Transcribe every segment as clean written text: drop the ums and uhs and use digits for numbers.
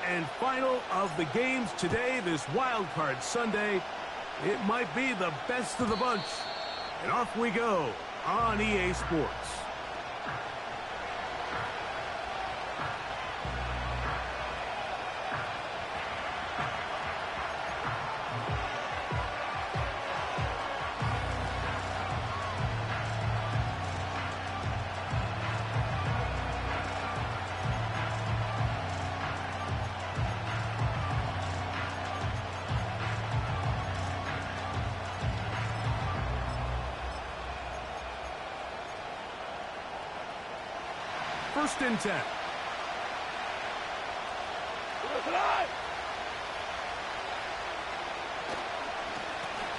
and final of the games today, this Wild Card Sunday. It might be the best of the bunch. And off we go on EA Sports. First and 10.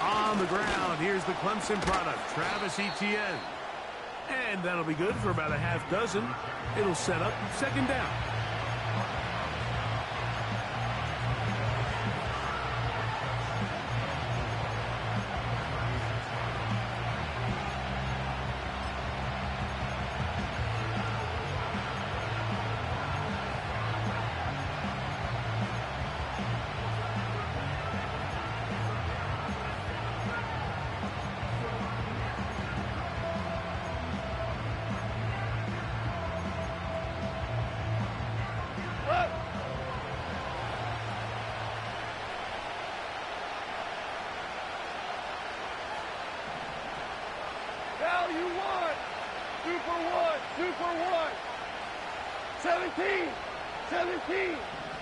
On the ground, here's the Clemson product, Travis Etienne. And that'll be good for about a half dozen. It'll set up second down. You won! 2 for 1! 2 for 1! 17! 17!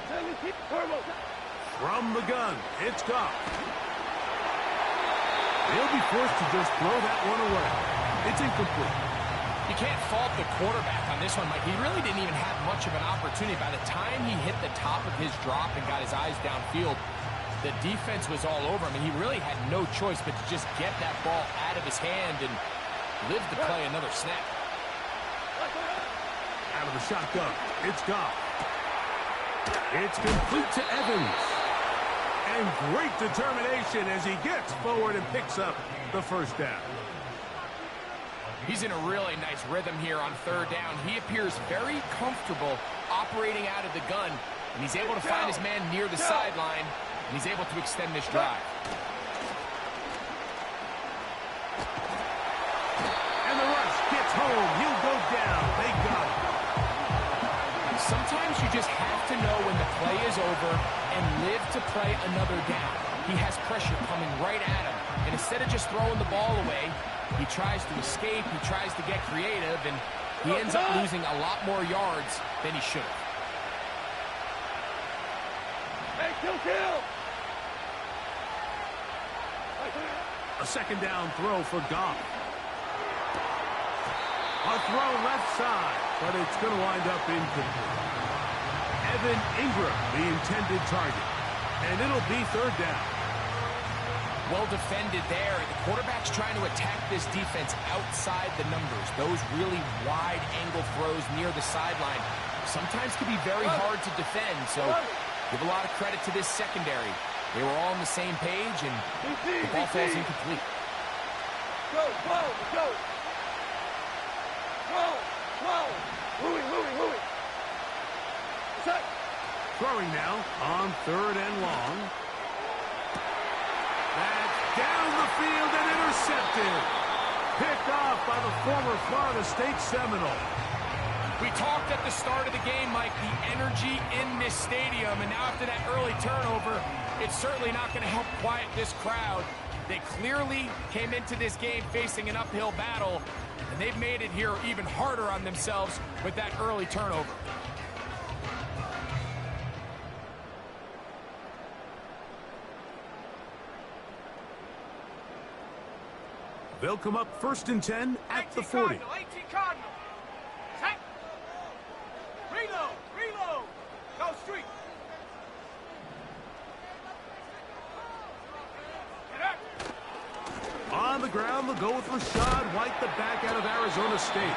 17! Turbo! From the gun, it's Goff. He'll be forced to just throw that one away. It's incomplete. You can't fault the quarterback on this one, Mike. He really didn't even have much of an opportunity. By the time he hit the top of his drop and got his eyes downfield, the defense was all over him, and he really had no choice but to just get that ball out of his hand and live to play another snap. Out of the shotgun, it's Goff. It's complete to Evans. And great determination as he gets forward and picks up the first down. He's in a really nice rhythm here on third down. He appears very comfortable operating out of the gun, and he's able to find his man near the sideline, and he's able to extend this drive. Home, he'll go down. They got him. Sometimes you just have to know when the play is over and live to play another down. He has pressure coming right at him, and instead of just throwing the ball away, he tries to escape, he tries to get creative, and he ends up losing a lot more yards than he should have. Hey, kill! A second down throw for Goff. A throw left side, but it's going to wind up incomplete. Evan Ingram, the intended target. And it'll be third down. Well defended there. The quarterback's trying to attack this defense outside the numbers. Those really wide angle throws near the sideline sometimes can be very hard to defend. So give a lot of credit to this secondary. They were all on the same page, and the ball falls incomplete. Go! Louie. Set. Throwing now on third and long. That's down the field and intercepted. Picked off by the former Florida State Seminole. We talked at the start of the game, Mike, the energy in this stadium, and now after that early turnover, it's certainly not going to help quiet this crowd. They clearly came into this game facing an uphill battle, and they've made it here even harder on themselves with that early turnover. They'll come up first and 10 at the 40. 18 Cardinal. Set. Reload. Go street. On the ground, they'll go with Rashad White, the back out of Arizona State.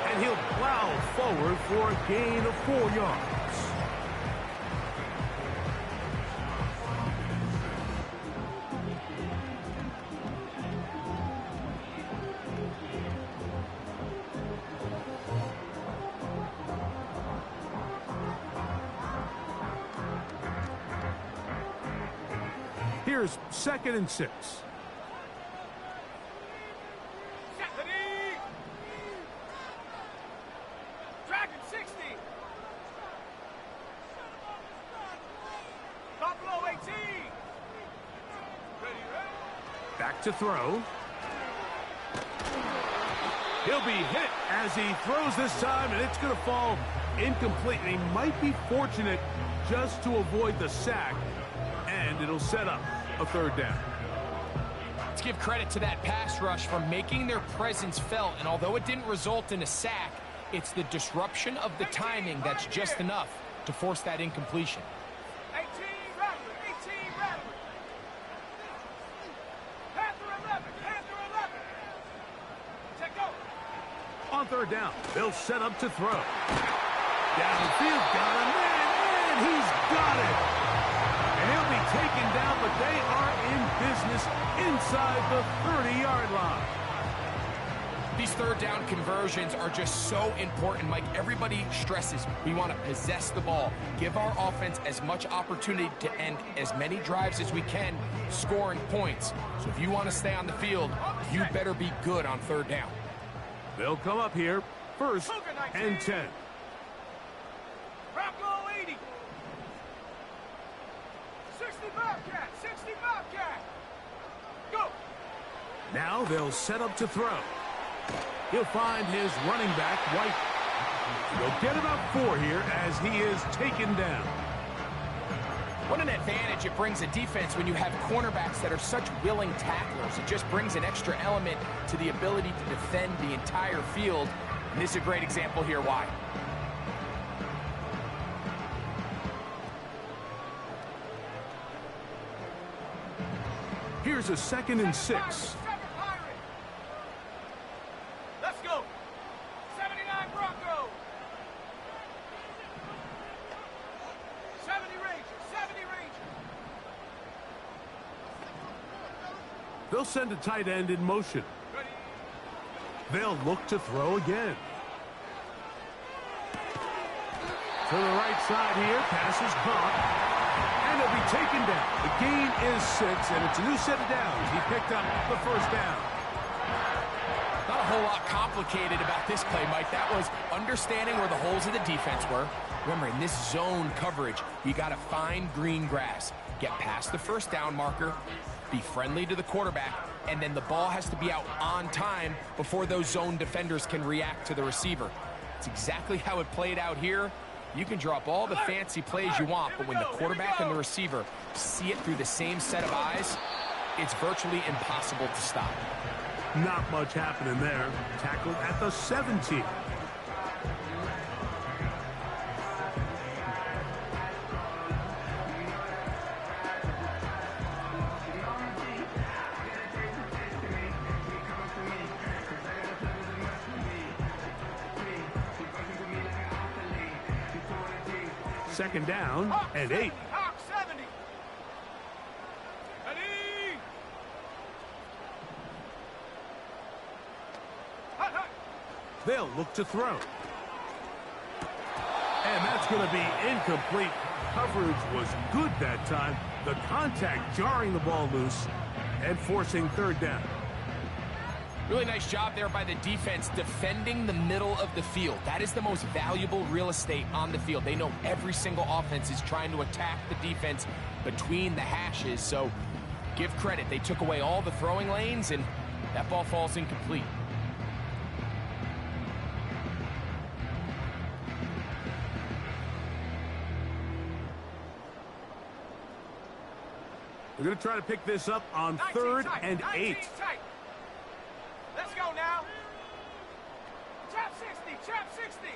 And he'll plow forward for a gain of 4 yards. Here's 2nd and 6. Dragon 60. Buffalo 18. Ready. Back to throw. He'll be hit as he throws this time, and it's going to fall incomplete. And he might be fortunate just to avoid the sack, and it'll set up a 3rd down. Let's give credit to that pass rush for making their presence felt, and although it didn't result in a sack, it's the disruption of the timing that's just enough to force that incompletion. 18 rattler, 18 rattler. Panther 11, Panther 11. Check go. On 3rd down, they'll set up to throw. Downfield, got him, and he's got it. And he'll be taken down, but they are in business inside the 30-yard line. These 3rd down conversions are just so important, Mike. Everybody stresses we want to possess the ball, give our offense as much opportunity to end as many drives as we can, scoring points. So if you want to stay on the field, you better be good on 3rd down. They'll come up here, 1st and 10. Bronco 80. 60 Bobcat, 60 Bobcat. Go. Now they'll set up to throw. He'll find his running back, White. He'll get about 4 here as he is taken down. What an advantage it brings a defense when you have cornerbacks that are such willing tacklers. It just brings an extra element to the ability to defend the entire field. And this is a great example here why. Here's a 2nd and 6. Let's go. 79 Bronco. 70 Ranger, 70 Ranger. They'll send a tight end in motion. Ready. They'll look to throw again. To the right side here, pass is caught. And he'll be taken down. The gain is 6, and it's a new set of downs. He picked up the 1st down. Not a whole lot complicated about this play, Mike. That was understanding where the holes of the defense were. Remember, in this zone coverage, you got to find green grass. Get past the 1st down marker, be friendly to the quarterback, and then the ball has to be out on time before those zone defenders can react to the receiver. It's exactly how it played out here. You can draw up all the fancy plays you want, but when the quarterback and the receiver see it through the same set of eyes, it's virtually impossible to stop. Not much happening there. Tackled at the 17. Second down and 8. Hawk 70. Ready. Hot, hot. They'll look to throw. And that's going to be incomplete. Coverage was good that time. The contact jarring the ball loose and forcing 3rd down. Really nice job there by the defense defending the middle of the field. That is the most valuable real estate on the field. They know every single offense is trying to attack the defense between the hashes. So give credit. They took away all the throwing lanes, and that ball falls incomplete. We're going to try to pick this up on 3rd and 8. Tight. Let's go now. Chop 60, chop 60.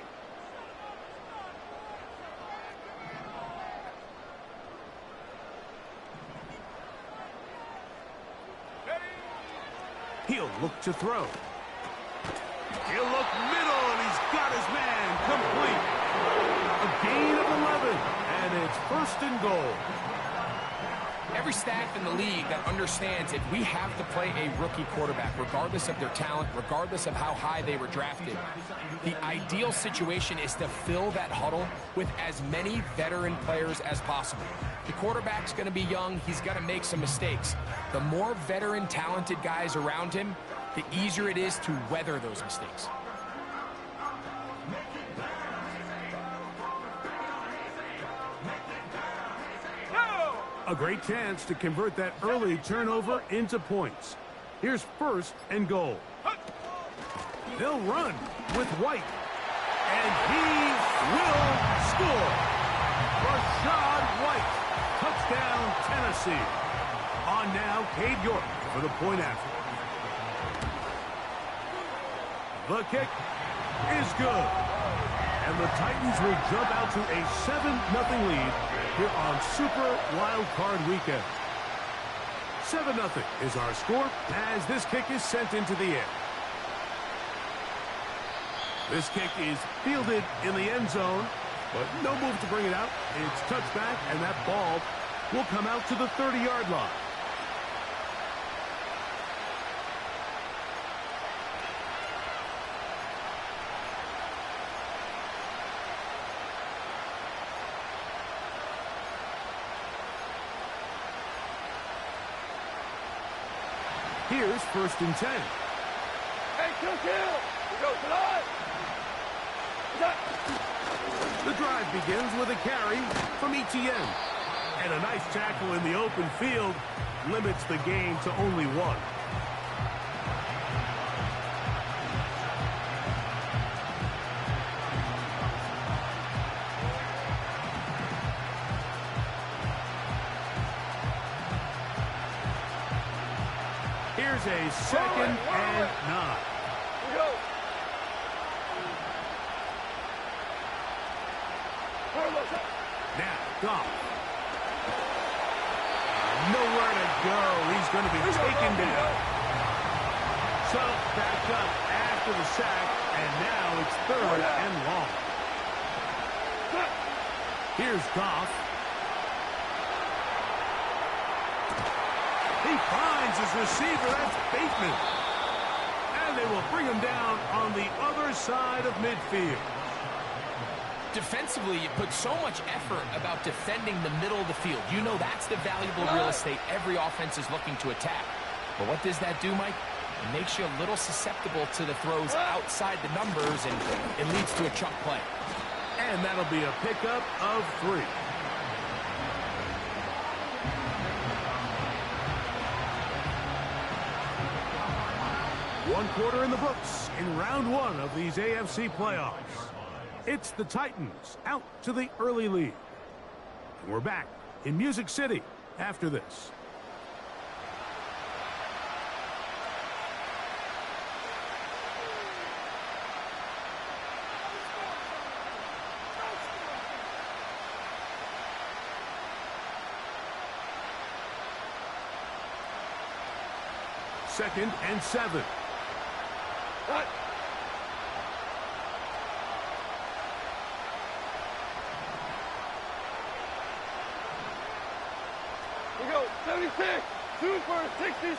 Ready. He'll look to throw. He'll look middle, and he's got his man complete. A gain of 11, and it's 1st and goal. Every staff in the league that understands if we have to play a rookie quarterback, regardless of their talent, regardless of how high they were drafted, the ideal situation is to fill that huddle with as many veteran players as possible. The quarterback's going to be young. He's going to make some mistakes. The more veteran, talented guys around him, the easier it is to weather those mistakes. A great chance to convert that early turnover into points. Here's first and goal. They'll run with White. And he will score. Rashad White. Touchdown, Tennessee. On now, Cade York for the point after. The kick is good. And the Titans will jump out to a 7-0 lead here on Super Wild Card Weekend. 7-0 is our score as this kick is sent into the air. This kick is fielded in the end zone, but no move to bring it out. It's touched back, and that ball will come out to the 30-yard line. Here's first and 10. Hey, kill. We go tonight. The drive begins with a carry from ETN. And a nice tackle in the open field limits the game to only one. Here's a second and 9. We go. Now, Goff. Nowhere to go. He's going to be taken down. So, back up after the sack, and now it's third and long. Here's Goff. He finds his receiver. That's Bateman. And they will bring him down on the other side of midfield. Defensively, you put so much effort about defending the middle of the field. You know that's the valuable real estate every offense is looking to attack. But what does that do, Mike? It makes you a little susceptible to the throws outside the numbers, and it leads to a chunk play. And that'll be a pickup of 3. One quarter in the books in round 1 of these AFC playoffs. It's the Titans out to the early lead. And we're back in Music City after this. Second and 7. Cut. We go 76, Super 66.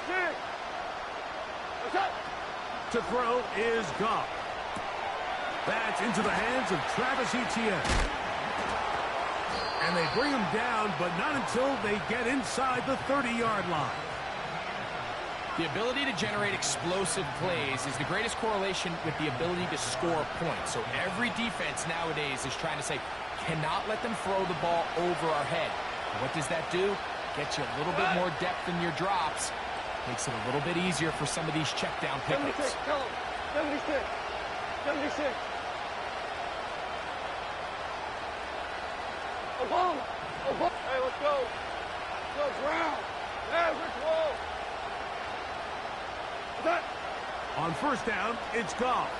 What's up? To throw is Goff. That's into the hands of Travis Etienne. And they bring him down, but not until they get inside the 30-yard line. The ability to generate explosive plays is the greatest correlation with the ability to score points. So every defense nowadays is trying to say, cannot let them throw the ball over our head. And what does that do? Gets you a little bit more depth in your drops. Makes it a little bit easier for some of these check down pickets. 76, tell him. 76. 76. Obama. Hey, let's go. Let's go, Brown. Average roll. On first down, it's Goff.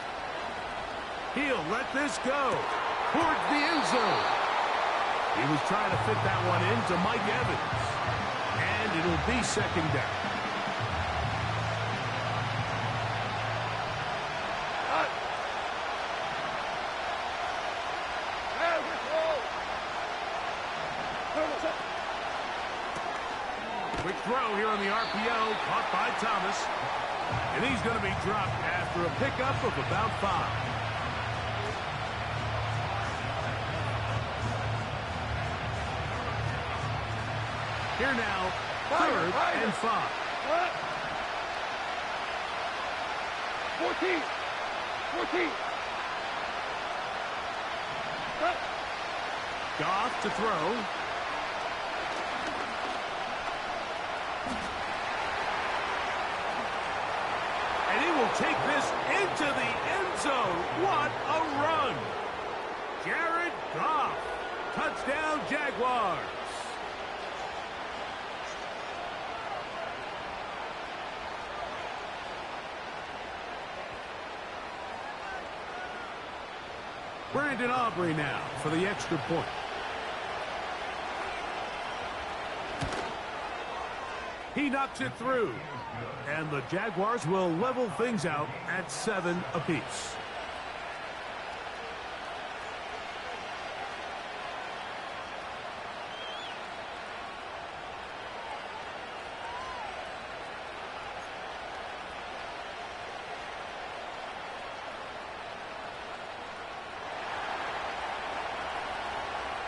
He'll let this go towards the end zone. He was trying to fit that one into Mike Evans. And it'll be second down. Quick throw here on the RPO, caught by Thomas. And he's going to be dropped after a pickup of about 5. Here now, 3rd and 5. 14. 14. Goff to throw. And he will take this into the end zone. What a run. Jared Goff. Touchdown, Jaguars. Brandon Aubrey now for the extra point. He knocks it through. And the Jaguars will level things out at 7 apiece.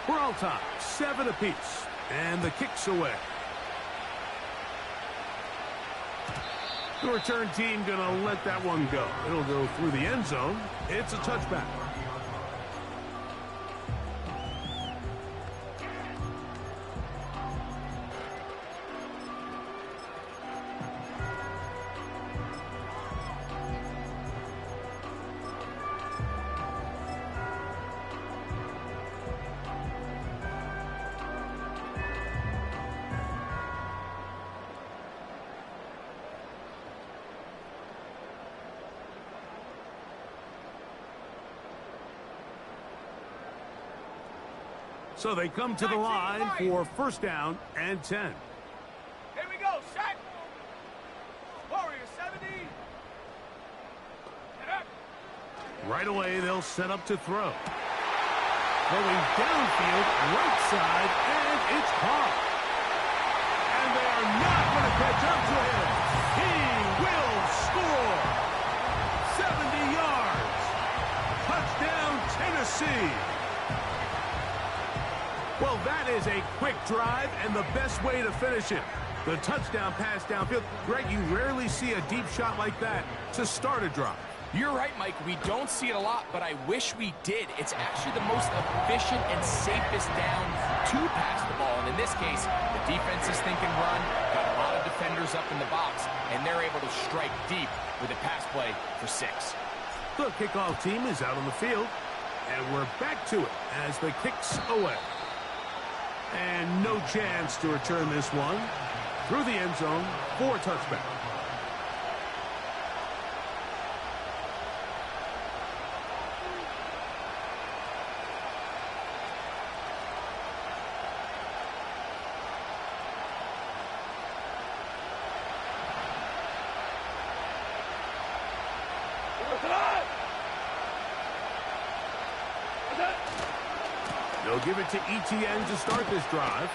We're all tied, 7 apiece. And the kick's away. The return team going to let that one go. It'll go through the end zone. It's a touchback. So they come to the line for 1st down and 10. Here we go, set. Warrior 70. Get up. Right away, they'll set up to throw. Throwing downfield, right side, and it's caught. And they are not going to catch up to him. He will score. 70 yards. Touchdown, Tennessee. Well, that is a quick drive and the best way to finish it. The touchdown pass downfield. Greg, you rarely see a deep shot like that to start a drive. You're right, Mike. We don't see it a lot, but I wish we did. It's actually the most efficient and safest down to pass the ball. And in this case, the defense is thinking run, got a lot of defenders up in the box, and they're able to strike deep with a pass play for 6. The kickoff team is out on the field, and we're back to it as the kick's away. And no chance to return this one. Through the end zone for a touchback. They'll give it to Etienne to start this drive.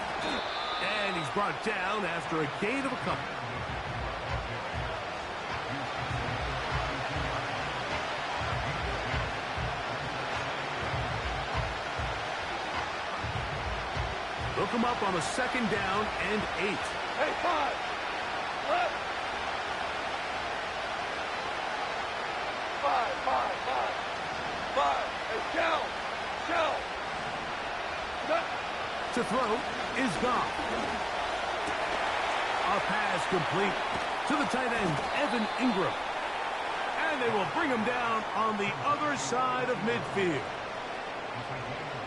And he's brought down after a gain of a couple. Look him up on a 2nd down and 8. Hey, 5. Left. 5. 5. Hey, shell. To throw is Goff. A pass complete to the tight end, Evan Ingram. And they will bring him down on the other side of midfield.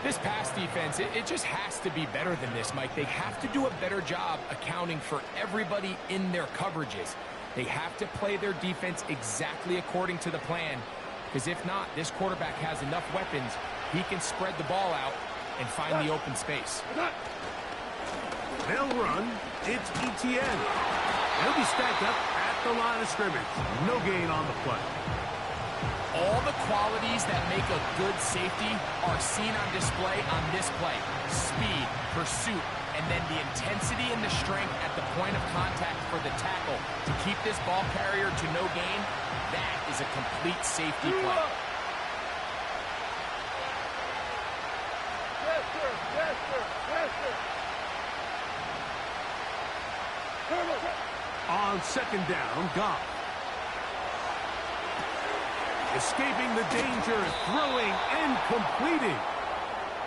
This pass defense, it just has to be better than this, Mike. They have to do a better job accounting for everybody in their coverages. They have to play their defense exactly according to the plan, because if not, this quarterback has enough weapons. He can spread the ball out and find the open space. They'll run. It's Etienne. He'll be stacked up at the line of scrimmage. No gain on the play. All the qualities that make a good safety are seen on display on this play. Speed, pursuit, and then the intensity and the strength at the point of contact for the tackle to keep this ball carrier to no gain, that is a complete safety play. Yes, sir. Yes, sir. Yes, sir. On second down, Goff. Escaping the danger, throwing and completing.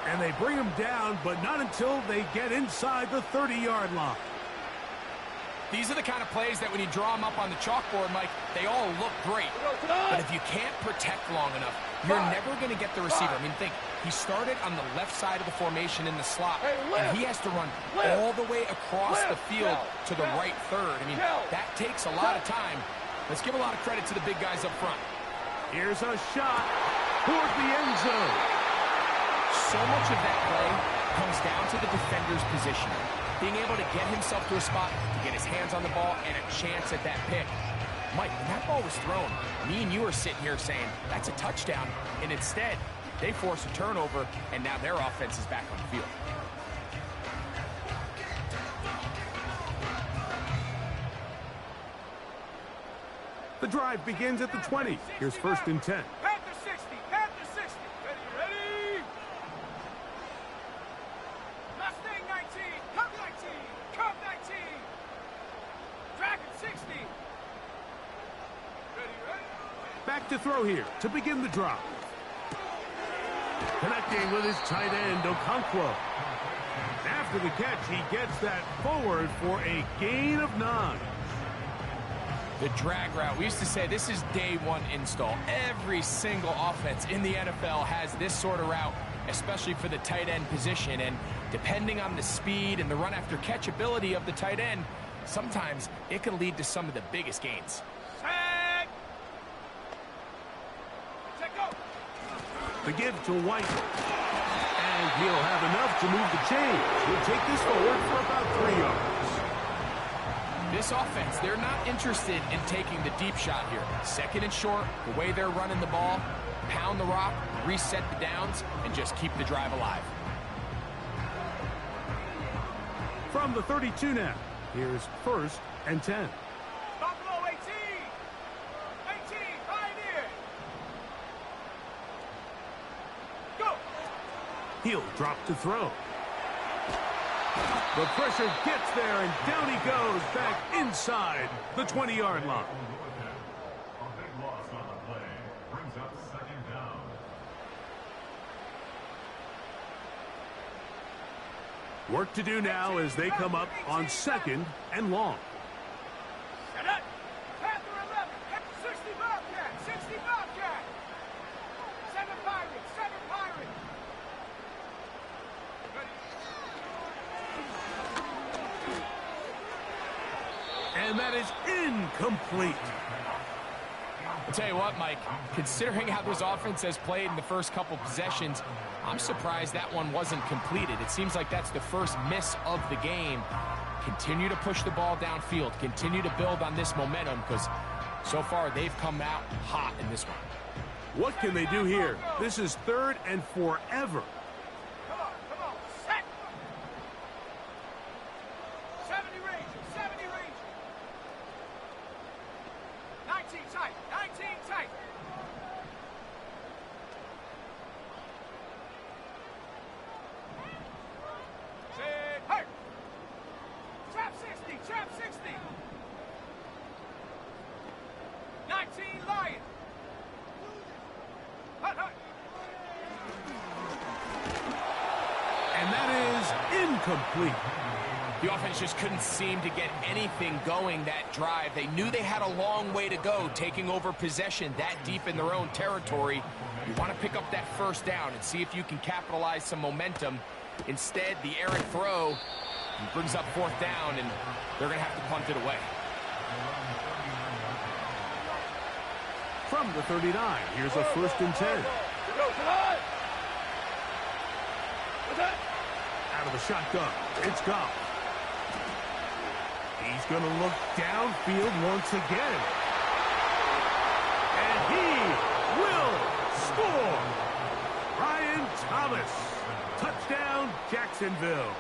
And they bring him down, but not until they get inside the 30-yard line. These are the kind of plays that when you draw them up on the chalkboard, Mike, they all look great. But if you can't protect long enough, you're never going to get the receiver. I mean, think, he started on the left side of the formation in the slot, and he has to run all the way across the field to the right third. I mean, that takes a lot of time. Let's give a lot of credit to the big guys up front. Here's a shot toward the end zone. So much of that play comes down to the defender's positioning. Being able to get himself to a spot, to get his hands on the ball, and a chance at that pick. Mike, when that ball was thrown, me and you are sitting here saying, that's a touchdown. And instead, they force a turnover, and now their offense is back on the field. The drive begins at the 20. Here's first and 10. Panther 60. Panther 60. Ready. Mustang 19. Cub 19. Cub 19. Dragon 60. Ready. Back to throw here to begin the drive. Connecting with his tight end, Okonkwo. After the catch, he gets that forward for a gain of 9. The drag route. We used to say this is day one install. Every single offense in the NFL has this sort of route, especially for the tight end position. And depending on the speed and the run after catch ability of the tight end, sometimes it can lead to some of the biggest gains. Set. Set go. The give to White. And he'll have enough to move the chains. He'll take this forward for about 3 yards. This offense, they're not interested in taking the deep shot here. Second and short, the way they're running the ball, pound the rock, reset the downs, and just keep the drive alive. From the 32 now, here's first and 10. Buffalo 18. 18. Pioneer. Go. He'll drop to throw. The pressure gets there, and down he goes back inside the 20-yard line. A big loss on the play brings up second down. Work to do now as they come up on second and long. Set up. Panther 11. 60 Bobcat. 60 Bobcat. 7 Pirates. 7 Pirates. And that is incomplete. I'll tell you what, Mike, considering how this offense has played in the first couple possessions, I'm surprised that one wasn't completed. It seems like that's the first miss of the game. Continue to push the ball downfield. Continue to build on this momentum because so far they've come out hot in this one. What can they do here? This is third and forever. Come on. Set. 70 Ranger. 70 Ranger. 19 tight. 19 tight. Set. Hurt. Trap 60. Trap 60. 19 Lion. Hut. And that is incomplete. The offense just couldn't seem to get anything going that drive. They knew they had a long way to go, taking over possession that deep in their own territory. You want to pick up that first down and see if you can capitalize some momentum. Instead, the errant throw brings up fourth down, and they're going to have to punt it away. From the 39, here's a first and 10. Out of the shotgun, it's Goff. He's going to look downfield once again. And he will score. Ryan Thomas. Touchdown, Jacksonville.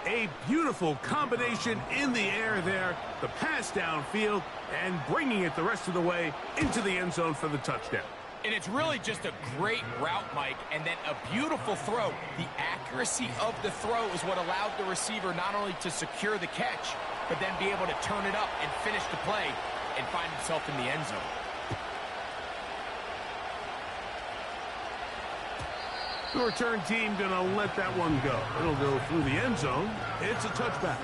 A beautiful combination in the air there. The pass downfield and bringing it the rest of the way into the end zone for the touchdown. And it's really just a great route, Mike, and then a beautiful throw. The accuracy of the throw is what allowed the receiver not only to secure the catch, but then be able to turn it up and finish the play and find himself in the end zone. The return team going to let that one go. It'll go through the end zone. It's a touchback.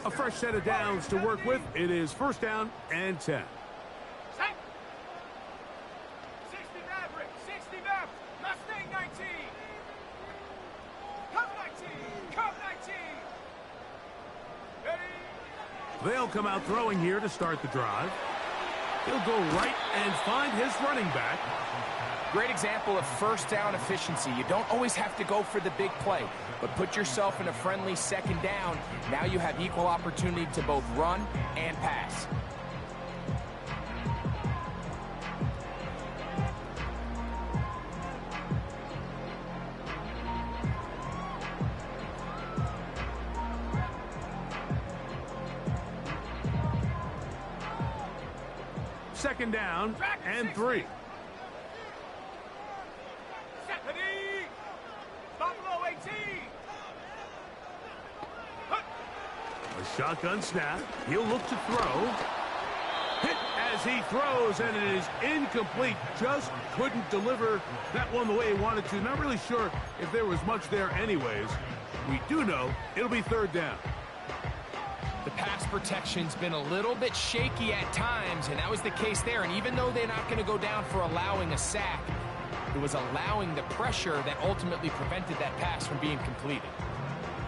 A fresh set of downs to work with. It is first down and 10. 60 Maverick, 60 Maverick, Mustang 19. Come 19, come 19. Ready? They'll come out throwing here to start the drive. He'll go right and find his running back. Great example of first down efficiency. You don't always have to go for the big play, but put yourself in a friendly second down. Now you have equal opportunity to both run and pass. Second down and 3. Buffalo 18. A shotgun snap. He'll look to throw. Hit as he throws, and it is incomplete. Just couldn't deliver that one the way he wanted to. Not really sure if there was much there anyways. We do know it'll be third down. The pass protection's been a little bit shaky at times, and that was the case there. And even though they're not going to go down for allowing a sack, it was allowing the pressure that ultimately prevented that pass from being completed.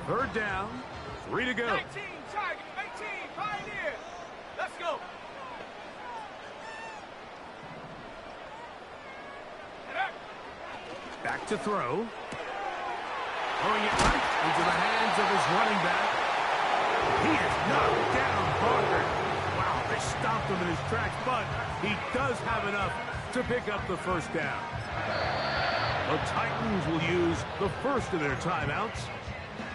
Third down, 3 to go. 19, target, 18, Pioneer. Let's go. Back to throw. Throwing it right into the hands of his running back. He is knocked down hard. Wow, they stopped him in his tracks, but he does have enough to pick up the first down. The Titans will use the first of their timeouts,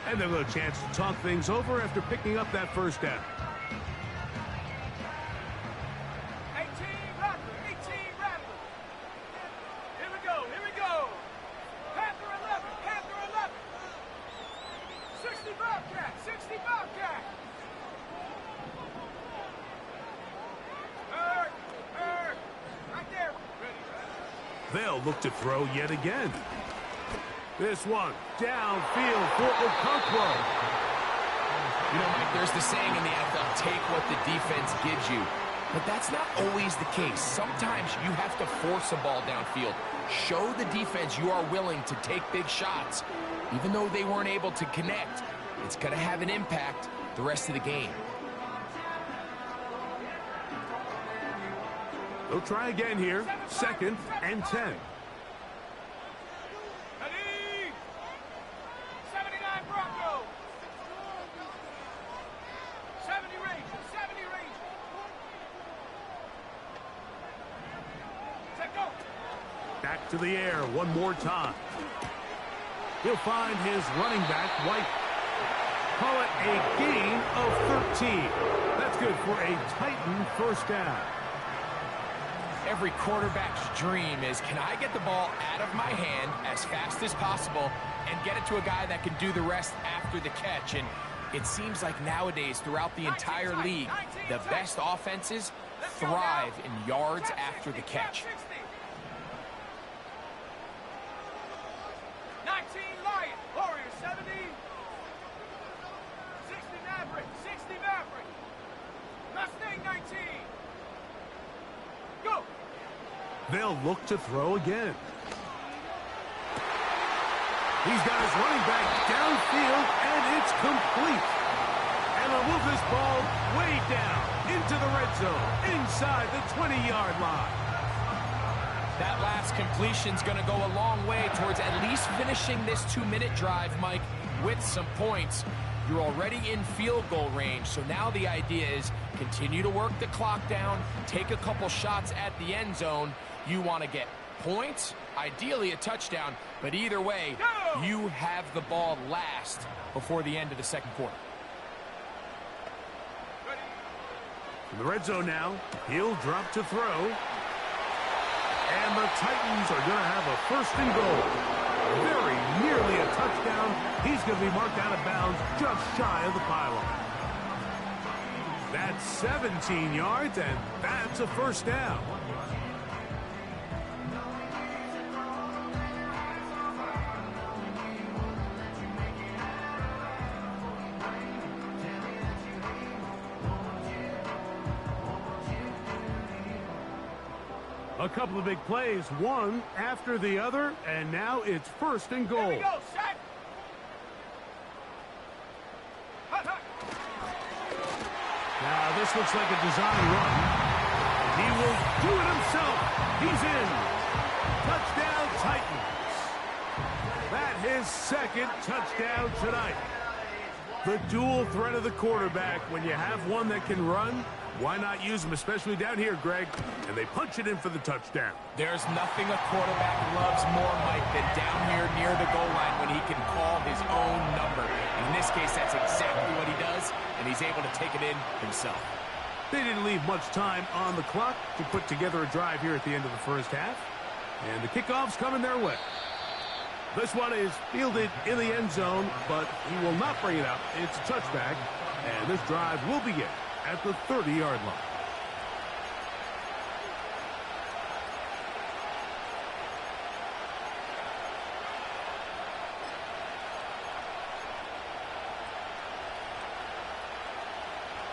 and they'll have a chance to talk things over after picking up that first down. 18, Rattler, 18, Rattler. Here we go, here we go. Panther 11, Panther 11. 60 Bobcat, 60 Bobcat. Right there. Ready. They'll look to throw yet again. This one downfield for Okonkwo. You know, Mike, there's the saying in the NFL, take what the defense gives you. But that's not always the case. Sometimes you have to force a ball downfield. Show the defense you are willing to take big shots. Even though they weren't able to connect, it's going to have an impact the rest of the game. They'll try again here. Second and 10. Ready. 79 Bronco. 70 Ranger, 70 Ranger. Set go. Back to the air one more time. He'll find his running back, White. Call it a gain of 13. That's good for a Titan first down. Every quarterback's dream is, can I get the ball out of my hand as fast as possible and get it to a guy that can do the rest after the catch? And it seems like nowadays, throughout the entire league, the best offenses thrive in yards after the catch. 19 Lion, Warrior 70. 60 Maverick, 60 Maverick. Mustang 19. Go. They'll look to throw again. He's got his running back downfield, and it's complete. And they'll move this ball way down. into the red zone, inside the 20-yard line. That last completion's going to go a long way towards at least finishing this 2-minute drive, Mike, with some points. You're already in field goal range, so now the idea is continue to work the clock down, take a couple shots at the end zone. You want to get points, ideally a touchdown, but either way, you have the ball last before the end of the second quarter. In the red zone now, he'll drop to throw. And the Titans are going to have a first and goal. Very nearly a touchdown. He's going to be marked out of bounds just shy of the pylon. That's 17 yards, and that's a first down. A couple of big plays, one after the other, and now it's first and goal. Here we go, set. Now this looks like a design run. He will do it himself. He's in. Touchdown, Titans. That his second touchdown tonight. The dual threat of the quarterback. When you have one that can run, why not use him, especially down here, Greg? And they punch it in for the touchdown. There's nothing a quarterback loves more, Mike, than down here near the goal line when he can call his own number. And in this case, that's exactly what he does, and he's able to take it in himself. They didn't leave much time on the clock to put together a drive here at the end of the first half. And the kickoff's coming their way. This one is fielded in the end zone, but he will not bring it up. It's a touchback, and this drive will begin at the 30-yard line.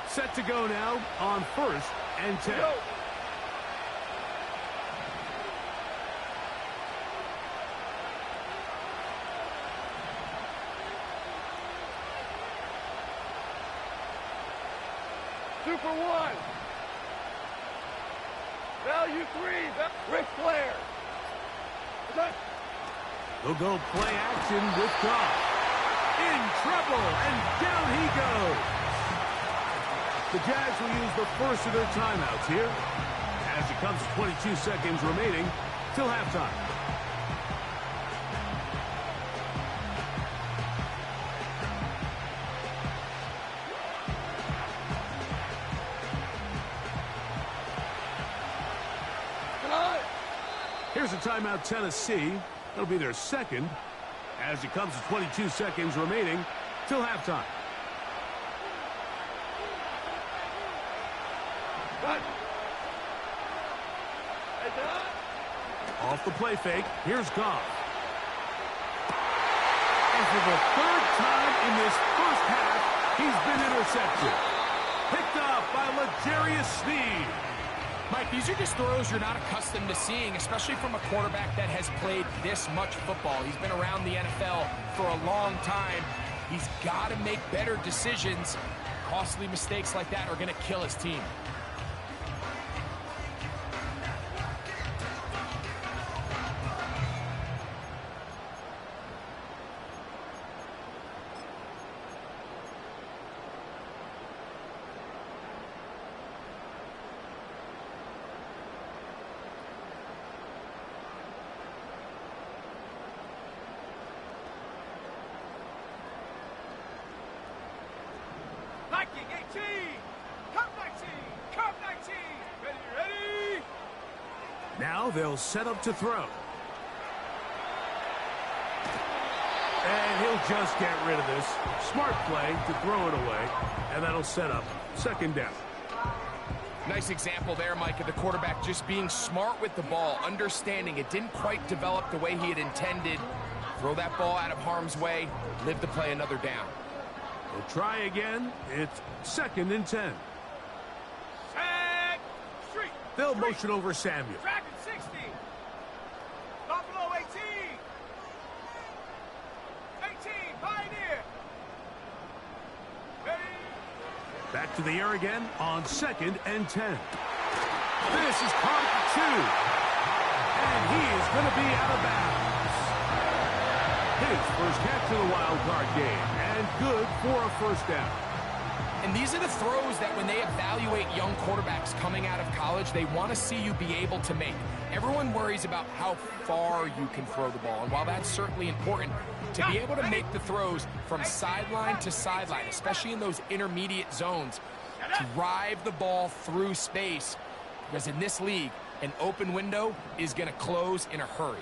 Set to go now on 1st and 10. Go. Super one. Value three. Ric Flair. They'll go play action with Goff. In trouble, and down he goes. The Jags will use the first of their timeouts here as it comes to 22 seconds remaining till halftime. Here's a timeout, Tennessee. That'll be their second as it comes to 22 seconds remaining till halftime. Off the play fake, here's Goff. And for the third time in this first half, he's been intercepted. Picked off by L'Jarius Sneed. Mike, these are just throws you're not accustomed to seeing, especially from a quarterback that has played this much football. He's been around the NFL for a long time. He's got to make better decisions. Costly mistakes like that are going to kill his team. Viking 18. Cup 19. Cup 19. Ready, ready. Now they'll set up to throw. And he'll just get rid of this. Smart play to throw it away. And that'll set up second down. Nice example there, Mike, of the quarterback just being smart with the ball, understanding it didn't quite develop the way he had intended. Throw that ball out of harm's way, live to play another down. They'll try again. It's 2nd and 10. Set. Street. They'll motion over Samuel. Dragon 60. Buffalo 18. 18. Pioneer. Ready. Back To the air again on 2nd and 10. This is caught at the 2. And he is going to be out of bounds. His first catch of the wild card game. And good for a first down. And these are the throws that when they evaluate young quarterbacks coming out of college, they want to see you be able to make. Everyone worries about how far you can throw the ball. And while that's certainly important, to be able to make the throws from sideline to sideline, especially in those intermediate zones, drive the ball through space. Because in this league, an open window is going to close in a hurry.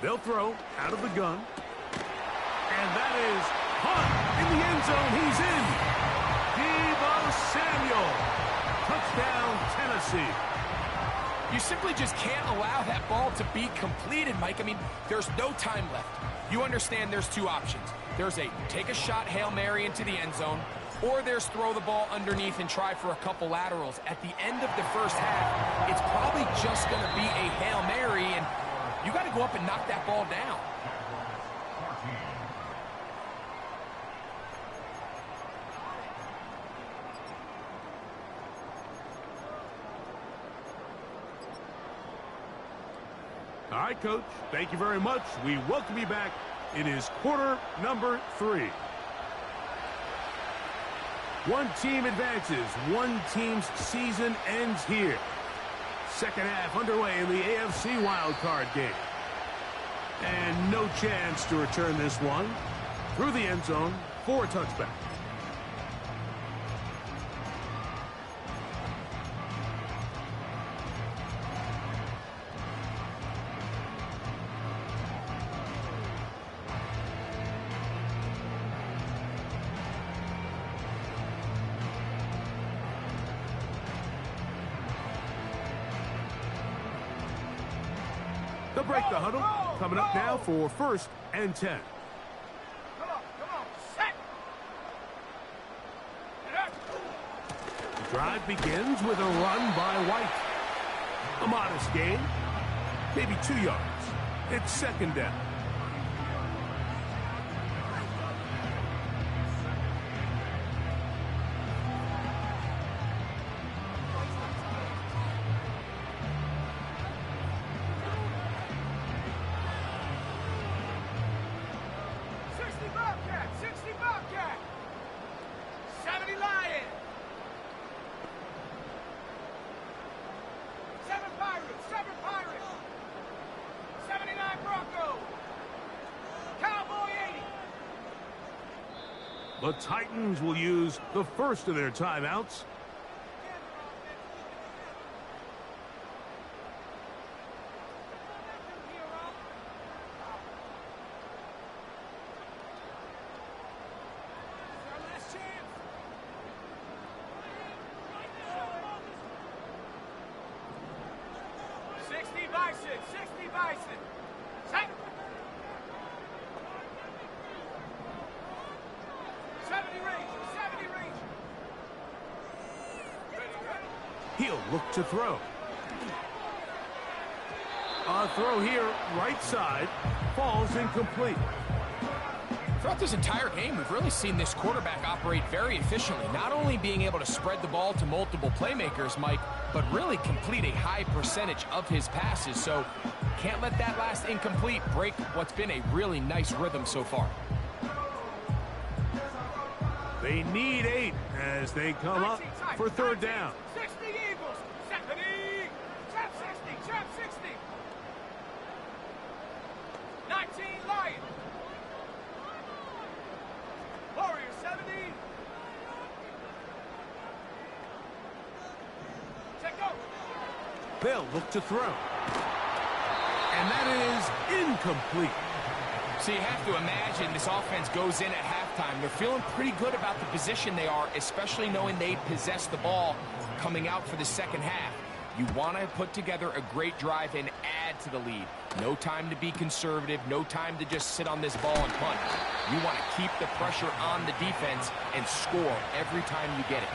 They'll throw out of the gun. And that is Hunt in the end zone. He's in. Deebo Samuel. Touchdown, Tennessee. You simply just can't allow that ball to be completed, Mike. I mean, there's no time left. You understand there's two options. There's a take a shot Hail Mary into the end zone, or there's throw the ball underneath and try for a couple laterals. At the end of the first half, it's probably just going to be a Hail Mary, and you got to go up and knock that ball down. All right, Coach. Thank you very much. We welcome you back. It is quarter number 3. One team advances. One team's season ends here. Second half underway in the AFC wildcard game. And no chance to return this one through the end zone for a touchback. They'll break the huddle. Coming up now for 1st and 10. Come on, set. The drive begins with a run by White. A modest gain, maybe 2 yards. It's 2nd down. The Titans will use the first of their timeouts. He'll look to throw. A throw here, right side, falls incomplete. Throughout this entire game, we've really seen this quarterback operate very efficiently, not only being able to spread the ball to multiple playmakers, Mike, but really complete a high percentage of his passes. So can't let that last incomplete break what's been a really nice rhythm so far. They need 8 as they come up for 3rd down. 60 Eagles, 70, trap 60, 19 Lions, Warriors 70, check go. They'll look to throw. And that is incomplete. So you have to imagine this offense goes in at halftime. They're feeling pretty good about the position they are, especially knowing they possess the ball coming out for the second half. You want to put together a great drive and add to the lead. No time to be conservative, no time to just sit on this ball and punt. You want to keep the pressure on the defense and score every time you get it.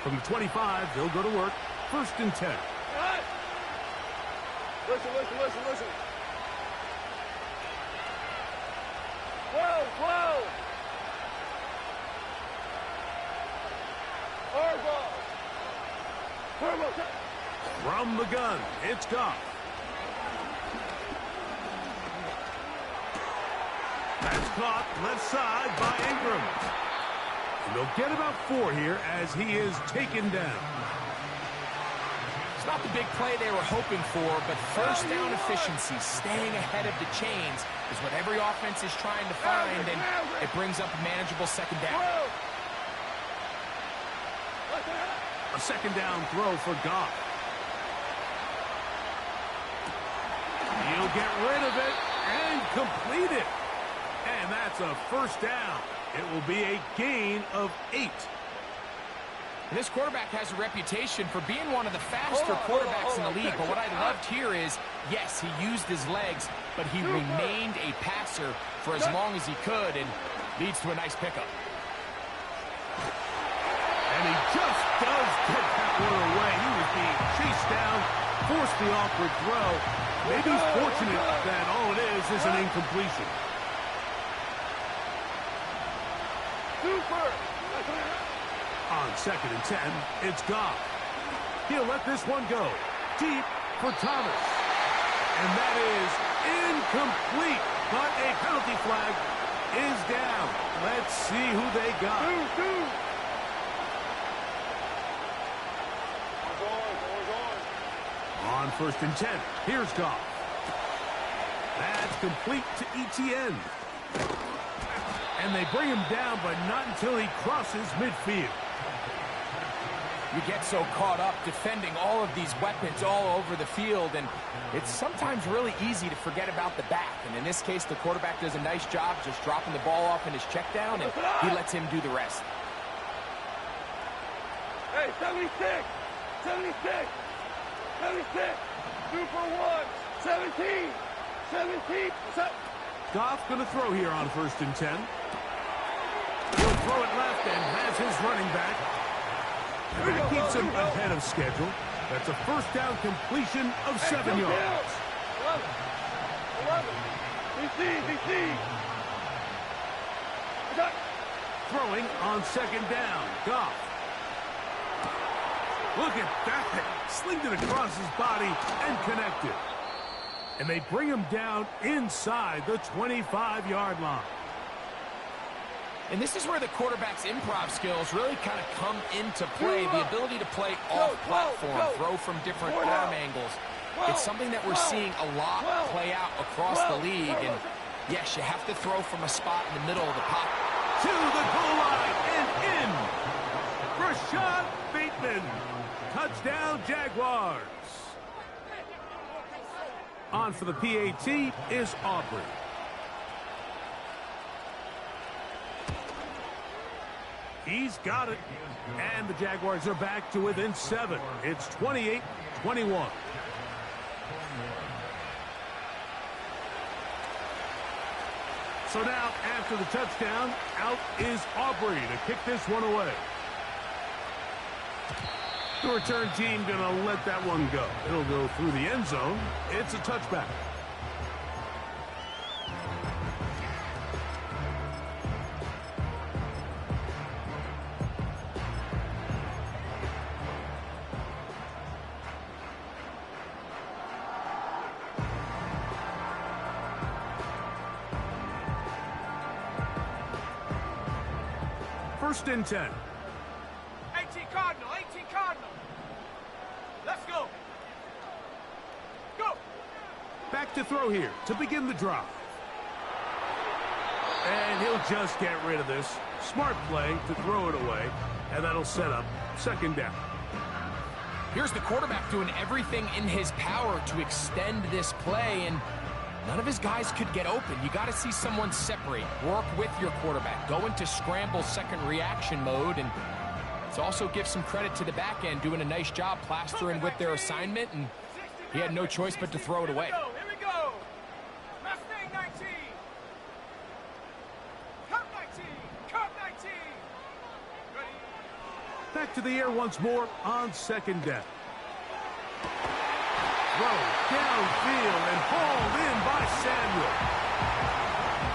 From the 25, they'll go to work. 1st and 10. All right. Listen. Whoa. Hard ball. From the gun, it's Goff. That's caught left side by Ingram. And they'll get about 4 here as he is taken down. It's not the big play they were hoping for, but first down efficiency, staying ahead of the chains, is what every offense is trying to find, and it brings up a manageable 2nd down. A 2nd down throw for Goff. He'll get rid of it and complete it. And that's a 1st down. It will be a gain of 8. And this quarterback has a reputation for being one of the faster quarterbacks in the league. But what I loved here is, yes, he used his legs, but he remained a passer for as long as he could, and leads to a nice pickup. And he just does get that one away. He was being chased down, forced the awkward throw. Maybe he's fortunate that all it is an incompletion. On 2nd and 10, it's Goff. He'll let this one go deep for Thomas. And that is incomplete, but a penalty flag is down. Let's see who they got. On 1st and 10, here's Goff. That's complete to ETN. And they bring him down, but not until he crosses midfield. You get so caught up defending all of these weapons all over the field, and it's sometimes really easy to forget about the back. And in this case, the quarterback does a nice job just dropping the ball off in his check down, and he lets him do the rest. Hey, 76. 2 for 1. 17. Goff going to throw here on 1st and 10. He'll throw it left and has his running back. And that keeps him ahead of schedule. That's a 1st down completion of 7 yards. 11. BC. Throwing on 2nd down. Goff. Look at that. Slinged it across his body and connected. And they bring him down inside the 25-yard line. And this is where the quarterback's improv skills really kind of come into play. The ability to play off-platform, throw from different arm angles. It's something that we're seeing a lot play out across the league. And yes, you have to throw from a spot in the middle of the pocket. To the goal line and in. Rashad Bateman. Touchdown, Jaguars. On for the PAT is Aubrey. He's got it. And the Jaguars are back to within 7. It's 28-21. So now, after the touchdown, out is Aubrey to kick this one away. The return team going to let that one go. It'll go through the end zone. It's a touchback. First and 10. 18 Cardinal. Let's go. Go. Back to throw here to begin the drive. And he'll just get rid of this. Smart play to throw it away. And that'll set up 2nd down. Here's the quarterback doing everything in his power to extend this play, and none of his guys could get open. You got to see someone separate, work with your quarterback, go into scramble second reaction mode, and it also gives some credit to the back end doing a nice job plastering with their assignment, and he had no choice but to throw it away. Here we go. Mustang 19. Cup 19. Back to the air once more on second down. Throw downfield and hauled in by Samuel.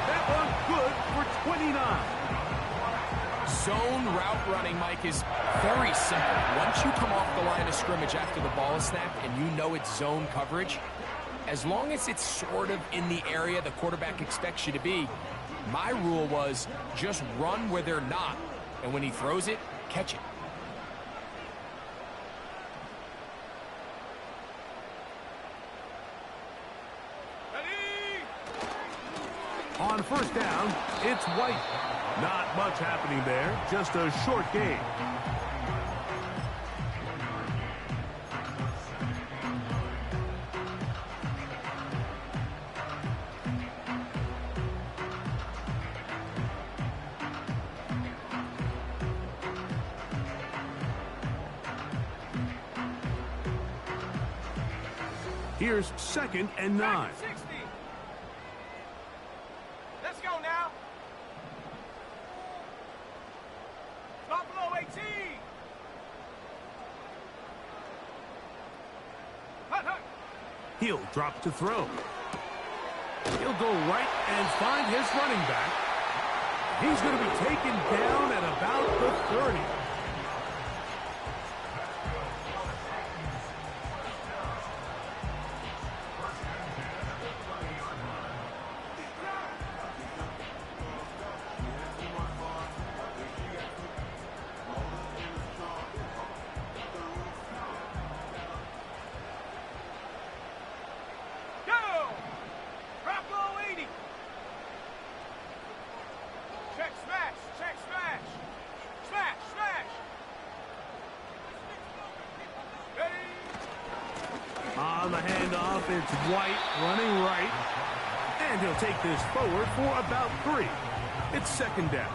That one good for 29. Zone route running, Mike, is very simple. Once you come off the line of scrimmage after the ball is snapped and you know it's zone coverage, as long as it's sort of in the area the quarterback expects you to be, my rule was just run where they're not. And when he throws it, catch it. On first down, it's White. Not much happening there, just a short gain. Here's 2nd and 9. 60. Let's go now. Buffalo 18. Hut, hut. He'll drop to throw. He'll go right and find his running back. He's going to be taken down at about the 30. On the handoff, it's White running right. And he'll take this forward for about 3. It's 2nd down.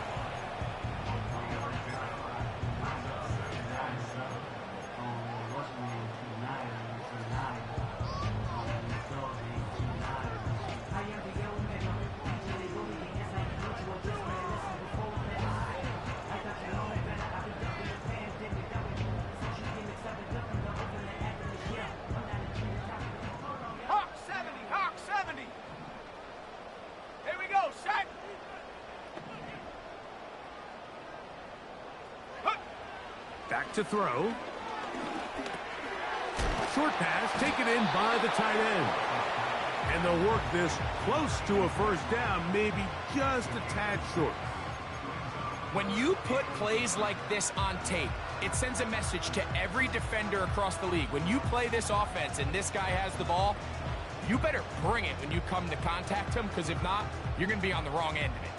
Back to throw. Short pass taken in by the tight end. And they'll work this close to a first down, maybe just a tad short. When you put plays like this on tape, it sends a message to every defender across the league. When you play this offense and this guy has the ball, you better bring it when you come to contact him, because if not, you're going to be on the wrong end of it.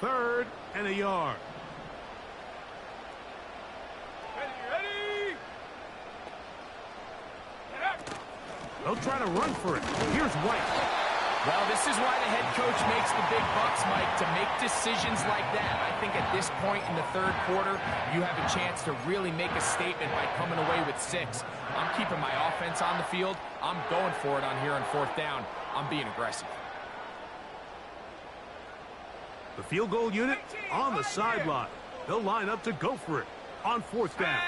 Third and a yard. Ready. They'll try to run for it. Here's White. Well, this is why the head coach makes the big bucks, Mike, to make decisions like that. I think at this point in the third quarter, you have a chance to really make a statement by coming away with 6. I'm keeping my offense on the field. I'm going for it on here on 4th down. I'm being aggressive. The field goal unit on the sideline. They'll line up to go for it on 4th down.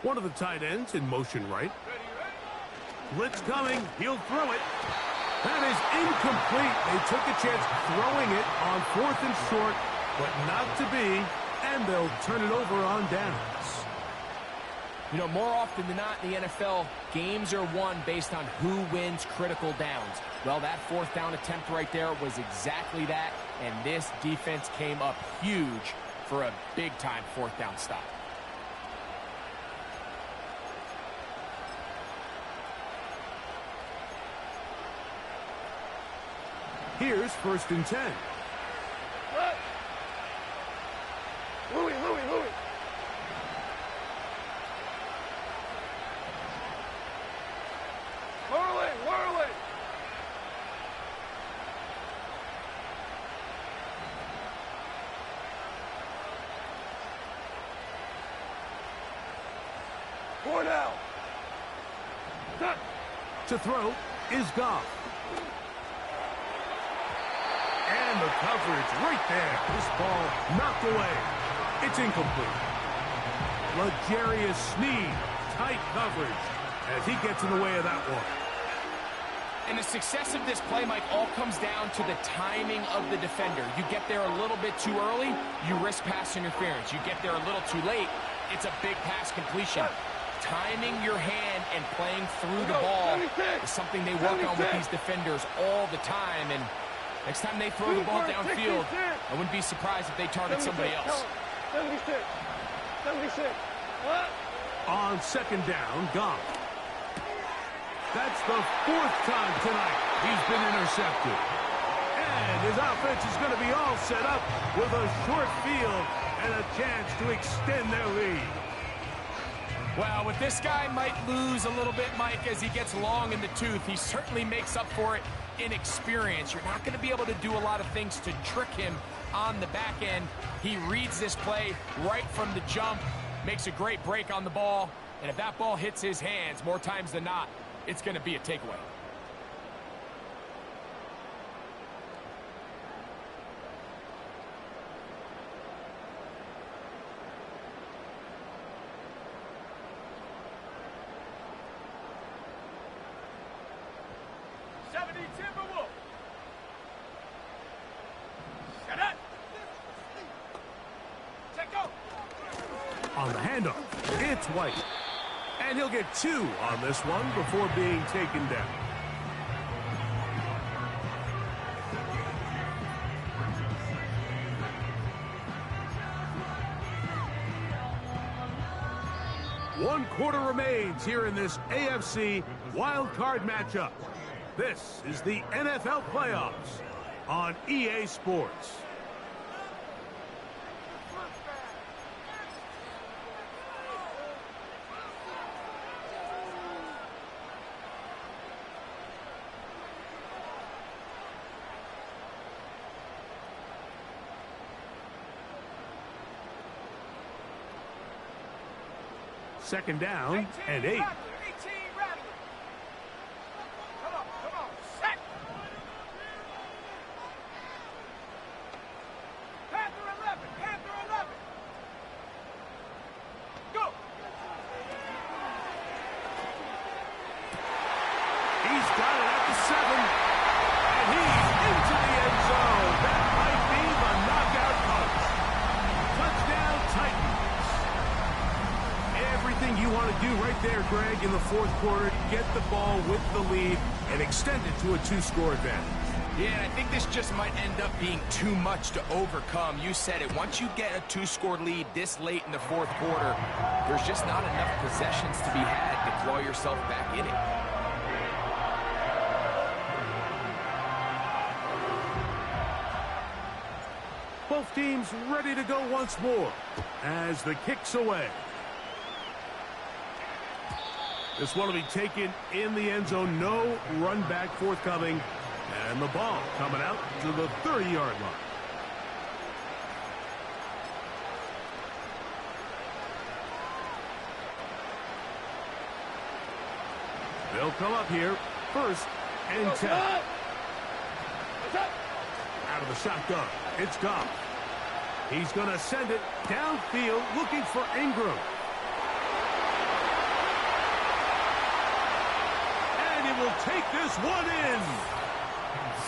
One of the tight ends in motion right. Blitz coming. He'll throw it. That is incomplete. They took a chance throwing it on 4th and short, but not to be, and they'll turn it over on downs. You know, more often than not in the NFL, games are won based on who wins critical downs. Well, that 4th down attempt right there was exactly that, and this defense came up huge for a big-time 4th down stop. Here's 1st and 10. Louis. Whirling. To throw is Goff. And the coverage right there. This ball knocked away. It's incomplete. L'Jarius Sneed, tight coverage as he gets in the way of that one. And the success of this play, Mike, all comes down to the timing of the defender. You get there a little bit too early, you risk pass interference. You get there a little too late, it's a big pass completion. Timing your hand and playing through the ball is something they work on with these defenders all the time. And next time they throw the ball downfield, I wouldn't be surprised if they target somebody else. 76. On second down, Goff. That's the fourth time tonight he's been intercepted. And his offense is going to be all set up with a short field and a chance to extend their lead. Well, with this guy might lose a little bit, Mike, as he gets long in the tooth. He certainly makes up for it in experience. You're not going to be able to do a lot of things to trick him on the back end. He reads this play right from the jump, makes a great break on the ball, and if that ball hits his hands more times than not, it's going to be a takeaway. On the handoff, it's White. And he'll get 2 on this one before being taken down. One quarter remains here in this AFC wild card matchup. This is the NFL playoffs on EA Sports. Second down and 8. There, Greg, in the fourth quarter, get the ball with the lead and extend it to a 2-score advantage. Yeah, and I think this just might end up being too much to overcome. You said it. Once you get a 2-score lead this late in the fourth quarter, there's just not enough possessions to be had to claw yourself back in it. Both teams ready to go once more as the kick's away. This one will be taken in the end zone. No run back forthcoming. And the ball coming out to the 30-yard line. They'll come up here. 1st and 10. Out of the shotgun. It's Goff. He's going to send it downfield looking for Ingram. Will take this one in.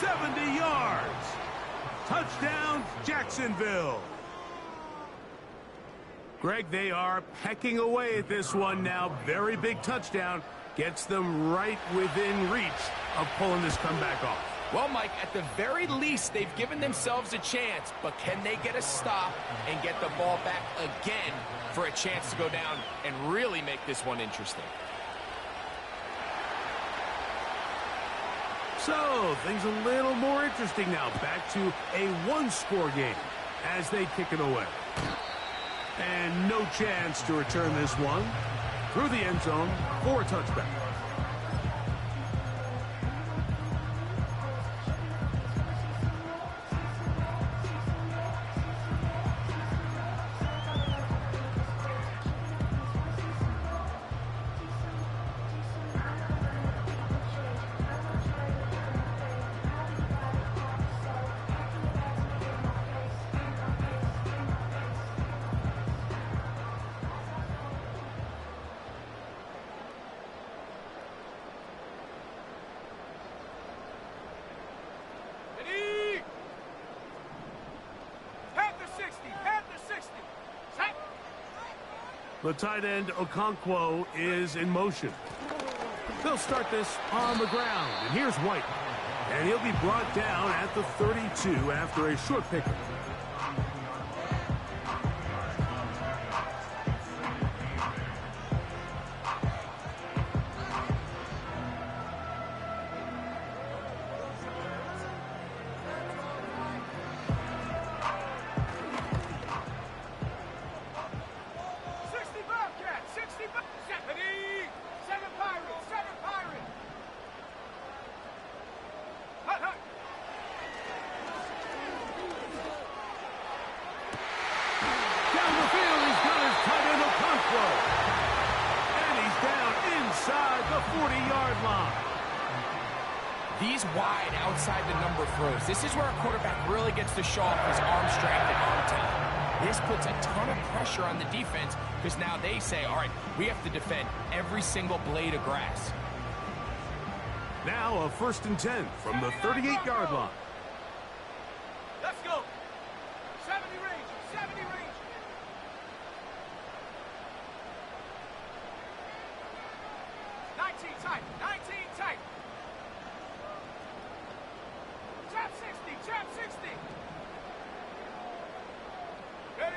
70 yards. Touchdown, Jacksonville. Greg, they are pecking away at this one now. Very big touchdown. Gets them right within reach of pulling this comeback off. Well, Mike, at the very least, they've given themselves a chance, but can they get a stop and get the ball back again for a chance to go down and really make this one interesting? So, things a little more interesting now. Back to a 1-score game as they kick it away. And no chance to return this one through the end zone for a touchback. The tight end, Okonkwo, is in motion. They'll start this on the ground. And here's White. And he'll be brought down at the 32 after a short pickup. These wide outside the number throws. This is where a quarterback really gets to show off his arm strength and arm talent. This puts a ton of pressure on the defense because now they say, all right, we have to defend every single blade of grass. Now a 1st and 10 from the 38-yard line. Let's go. 70 range, 70 range. 19 tight, 19 tight. Trap 60, trap 60. Ready?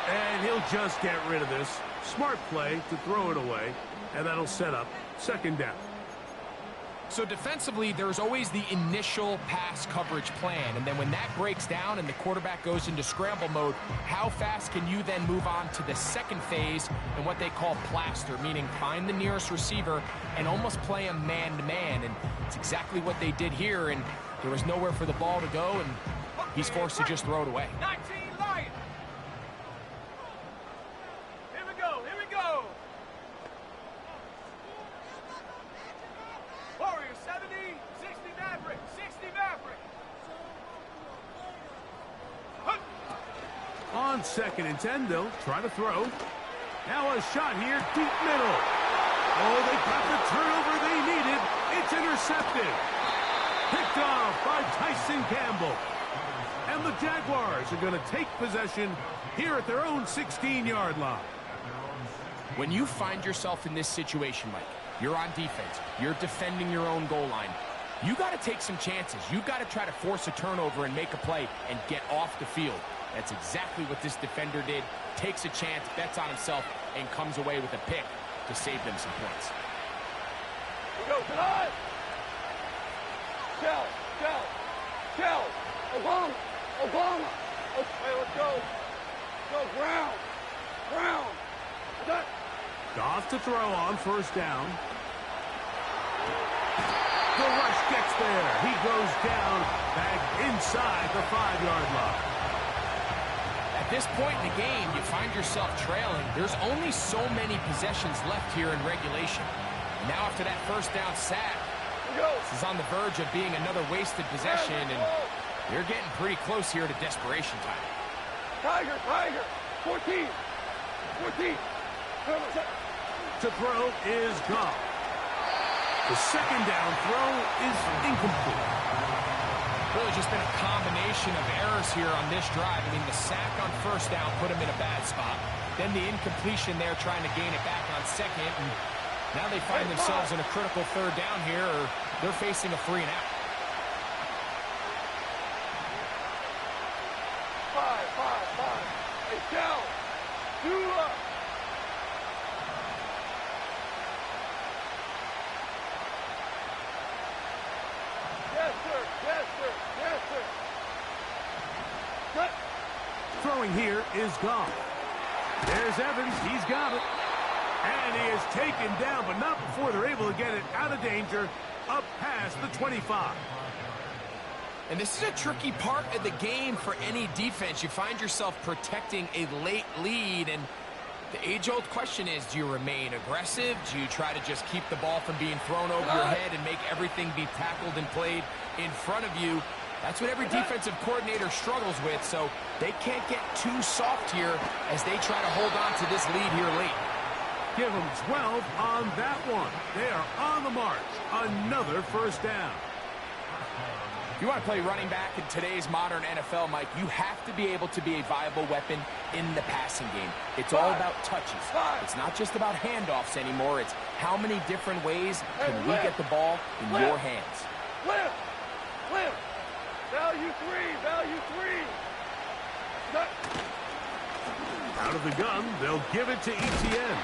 And he'll just get rid of this. Smart play to throw it away, and that'll set up 2nd down. So defensively, there's always the initial pass coverage plan, and then when that breaks down and the quarterback goes into scramble mode, how fast can you then move on to the second phase and what they call plaster, meaning find the nearest receiver and almost play him man-to-man, and it's exactly what they did here, and there was nowhere for the ball to go, and he's forced to just throw it away. 19 Lion. Here we go, here we go. Warrior 70, 60 Maverick, 60 Maverick. On 2nd and 10, they'll try to throw. Now a shot here, deep middle. Oh, they got the turnover they needed. It's intercepted. Picked off by Tyson Campbell. And the Jaguars are going to take possession here at their own 16-yard line. When you find yourself in this situation, Mike, you're on defense, you're defending your own goal line, you got to take some chances. You got to try to force a turnover and make a play and get off the field. That's exactly what this defender did. Takes a chance, bets on himself, and comes away with a pick to save them some points. Go, tonight. Shell, Obama. Okay, let's go. Go, Brown. Done. Goff to throw on 1st down. The rush gets there. He goes down back inside the 5-yard line. At this point in the game, you find yourself trailing. There's only so many possessions left here in regulation. Now after that 1st down sack, this is on the verge of being another wasted possession, and they're getting pretty close here to desperation time. Tiger, 14. To throw is Goff. The 2nd down throw is incomplete. Really just been a combination of errors here on this drive. I mean, the sack on 1st down put him in a bad spot. Then the incompletion there trying to gain it back on 2nd. And now they find themselves in a critical 3rd down here, or they're facing a 3 and out. 5. Hey, Shell. 2 up. Yes, sir. Cut. Throwing here is Goff. There's Evans. He's got it. And he is taken down, but not before they're able to get it out of danger up past the 25. And this is a tricky part of the game for any defense. You find yourself protecting a late lead, and the age-old question is, do you remain aggressive? Do you try to just keep the ball from being thrown over your head and make everything be tackled and played in front of you? That's what every defensive coordinator struggles with, so they can't get too soft here as they try to hold on to this lead here late. Give them 12 on that one. They are on the march. Another 1st down. If you want to play running back in today's modern NFL, Mike, you have to be able to be a viable weapon in the passing game. It's all about touches. It's not just about handoffs anymore. It's how many different ways can we get the ball in your hands. Flip! Flip! Value three! Out of the gun, they'll give it to Etienne.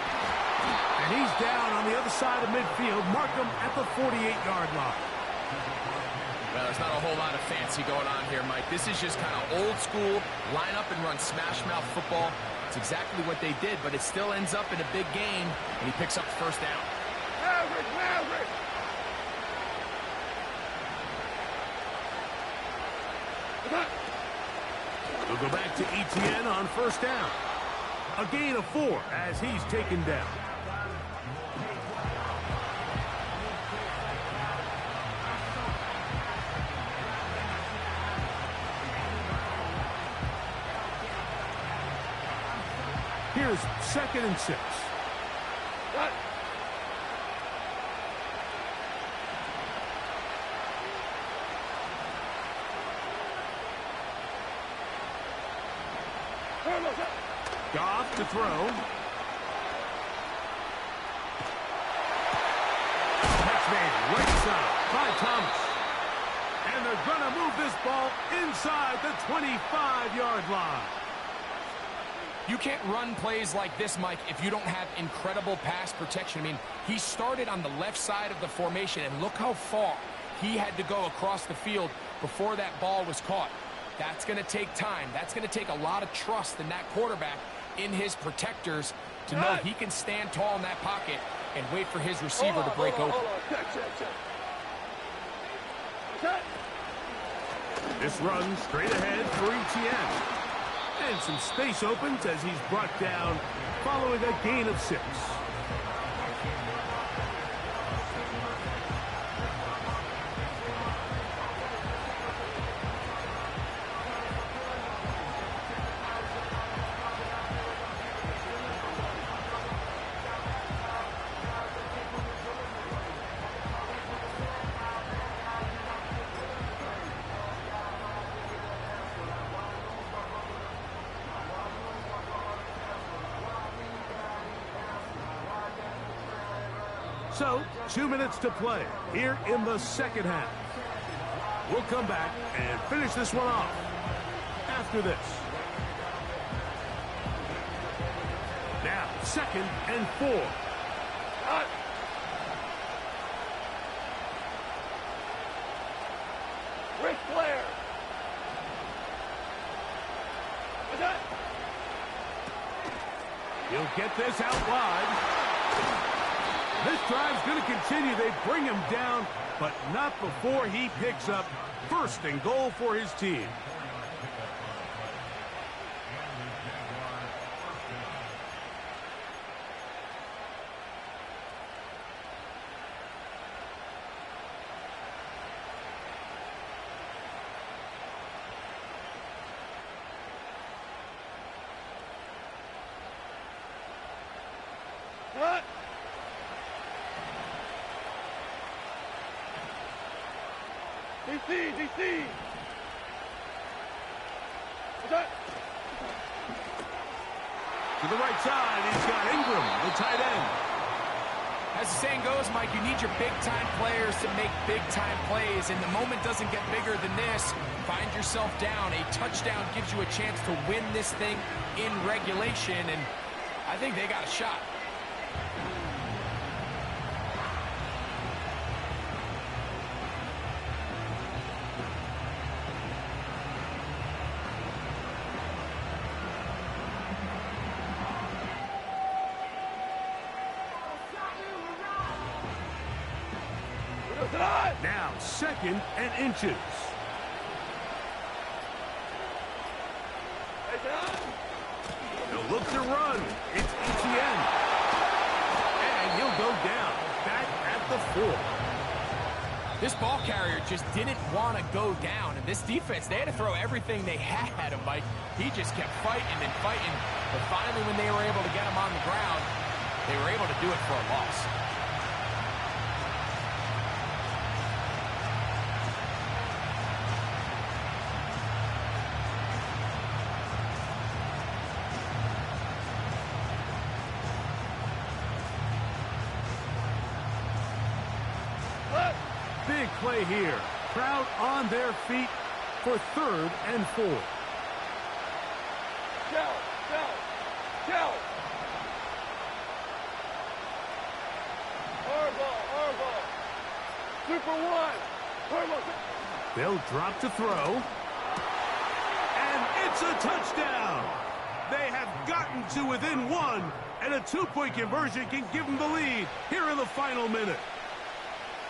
And he's down on the other side of midfield. Mark him at the 48-yard line. Well, there's not a whole lot of fancy going on here, Mike. This is just kind of old school, line up and run smash mouth football. It's exactly what they did, but it still ends up in a big game, and he picks up the first down. Maverick! We'll go back to Etienne on first down. A gain of 4 as he's taken down. Here's 2nd and 6. Goff to throw. Catch made right side by Thomas. And they're going to move this ball inside the 25-yard line. You can't run plays like this, Mike, if you don't have incredible pass protection. I mean, he started on the left side of the formation, and look how far he had to go across the field before that ball was caught. That's going to take time. That's going to take a lot of trust in that quarterback, in his protectors, to know he can stand tall in that pocket and wait for his receiver to break open. This run straight ahead for Etienne. And some space opens as he's brought down following a gain of 6. So, 2 minutes to play here in the second half. We'll come back and finish this one off after this. Now, 2nd and 4. Ric Flair! He'll get this out wide. This drive's going to continue. They bring him down, but not before he picks up 1st and goal for his team. DC! To the right side, he's got Ingram, the tight end. As the saying goes, Mike, you need your big-time players to make big-time plays, and the moment doesn't get bigger than this. Find yourself down. A touchdown gives you a chance to win this thing in regulation, and I think they got a shot. Now 2nd and inches. They'll look to run. It's Etienne. And he'll go down. Back at the 4. This ball carrier just didn't want to go down. And this defense, they had to throw everything they had at him, Mike. He just kept fighting and fighting. But finally, when they were able to get him on the ground, they were able to do it for a loss. big play here. Crowd on their feet for 3rd and 4. Go. Hardball. Super one. Hardball. They'll drop to throw. And it's a touchdown. They have gotten to within 1, and a 2-point conversion can give them the lead here in the final minute.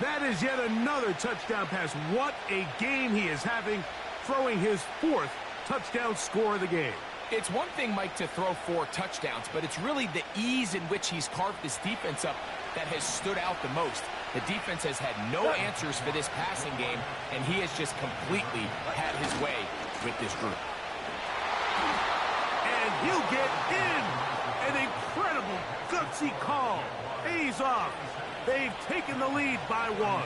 That is yet another touchdown pass. What a game he is having, throwing his 4th touchdown score of the game. It's one thing, Mike, to throw 4 touchdowns, but it's really the ease in which he's carved this defense up that has stood out the most. The defense has had no answers for this passing game, and he has just completely had his way with this group. And he'll get in. An incredible, gutsy call. Pays off. They've taken the lead by 1.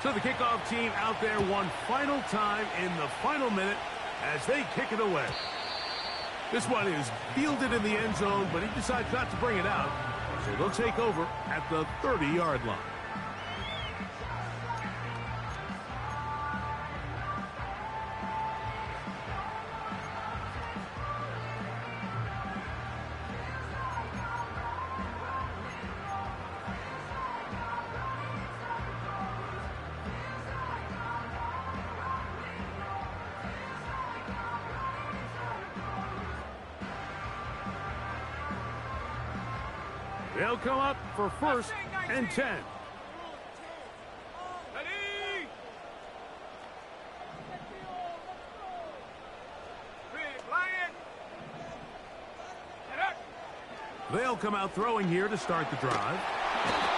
So the kickoff team out there one final time in the final minute as they kick it away. This one is fielded in the end zone, but he decides not to bring it out. So they'll take over at the 30-yard line. They'll come up for 1st and 10. Ready? They'll come out throwing here to start the drive.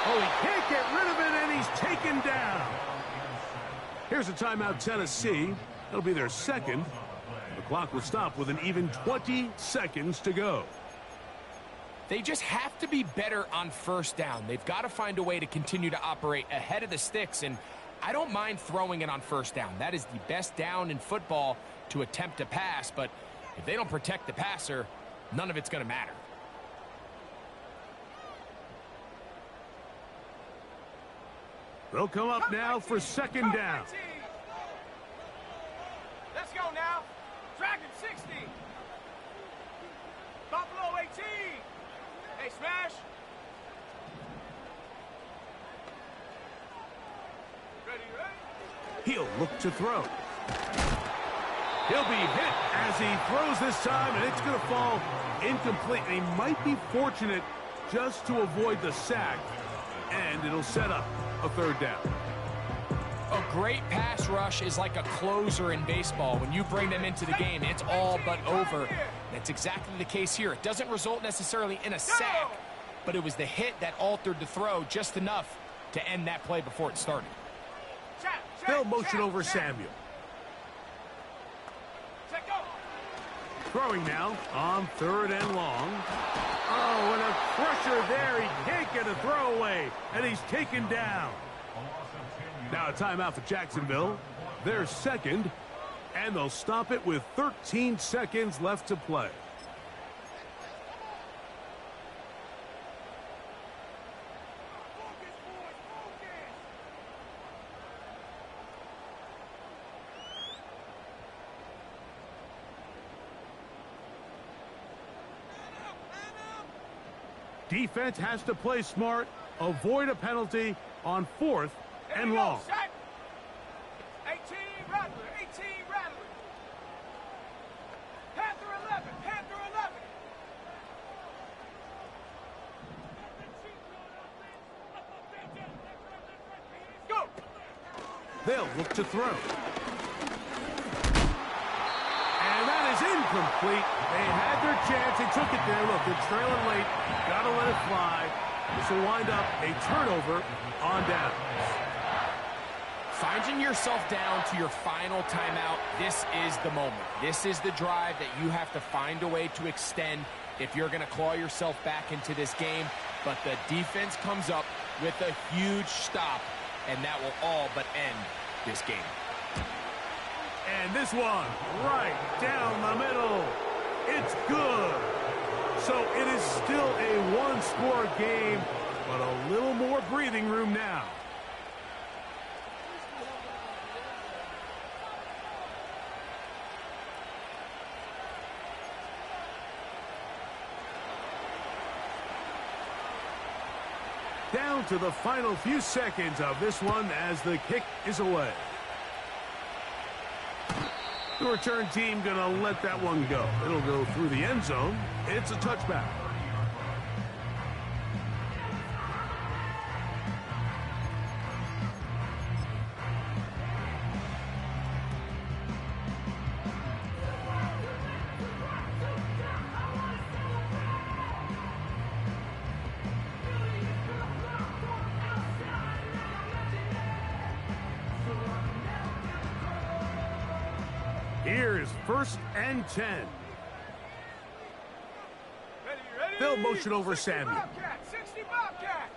Oh, he can't get rid of it, and he's taken down. Here's a timeout, Tennessee. It'll be their 2nd. The clock will stop with an even 20 seconds to go. They just have to be better on 1st down. They've got to find a way to continue to operate ahead of the sticks, and I don't mind throwing it on 1st down. That is the best down in football to attempt to pass, but if they don't protect the passer, none of it's going to matter. They'll come up now for 2nd down. Let's go now. Dragon 60. Buffalo 18. Hey, smash. Ready? He'll look to throw. He'll be hit as he throws this time, and it's going to fall incomplete. And he might be fortunate just to avoid the sack, and it'll set up a 3rd down. A great pass rush is like a closer in baseball. When you bring them into the game, it's all but over. That's exactly the case here. It doesn't result necessarily in a sack, but it was the hit that altered the throw just enough to end that play before it started. They'll motion over Samuel. Throwing now on 3rd and long. Oh, and a crusher there. He can't get a throwaway, and he's taken down. Now a timeout for Jacksonville. They're 2nd, and they'll stop it with 13 seconds left to play. Defense has to play smart, avoid a penalty on 4th and long. 18 Rattler, 18 Rattler. Panther 11, Panther 11. Go. They'll look to throw. And that is incomplete. They had their chance. They took it there. Look, they're trailing late. Got to let it fly. This will wind up a turnover on downs. Finding yourself down to your final timeout, this is the moment. This is the drive that you have to find a way to extend if you're going to claw yourself back into this game. But the defense comes up with a huge stop, and that will all but end this game. And this one right down the middle. It's good. So it is still a one-score game, but a little more breathing room now. Down to the final few seconds of this one as the kick is away. The return team going to let that one go. It'll go through the end zone. It's a touchback. Here's 1st and 10. Ready. They'll motion over 60 Samuel. Bobcat, 60 Bobcat.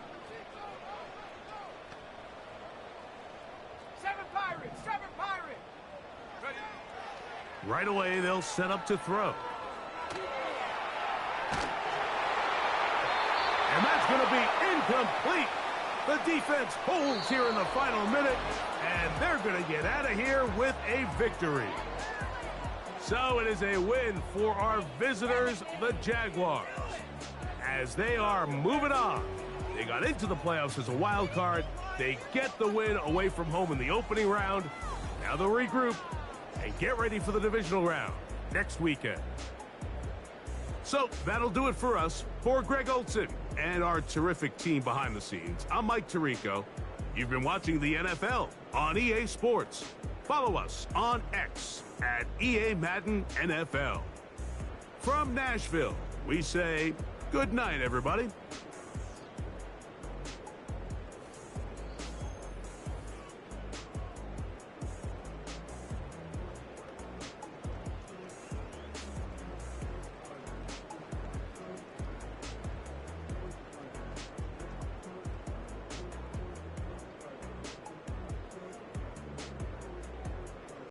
7 Pirates, 7 Pirates. Ready. Right away, they'll set up to throw. And that's going to be incomplete. The defense holds here in the final minute, and they're going to get out of here with a victory. So it is a win for our visitors, the Jaguars, as they are moving on. They got into the playoffs as a wild card. They get the win away from home in the opening round. Now they'll regroup and get ready for the divisional round next weekend. So that'll do it for us. For Greg Olson and our terrific team behind the scenes, I'm Mike Tirico. You've been watching the NFL on EA Sports. Follow us on X at EA Madden NFL. From Nashville, we say good night, everybody.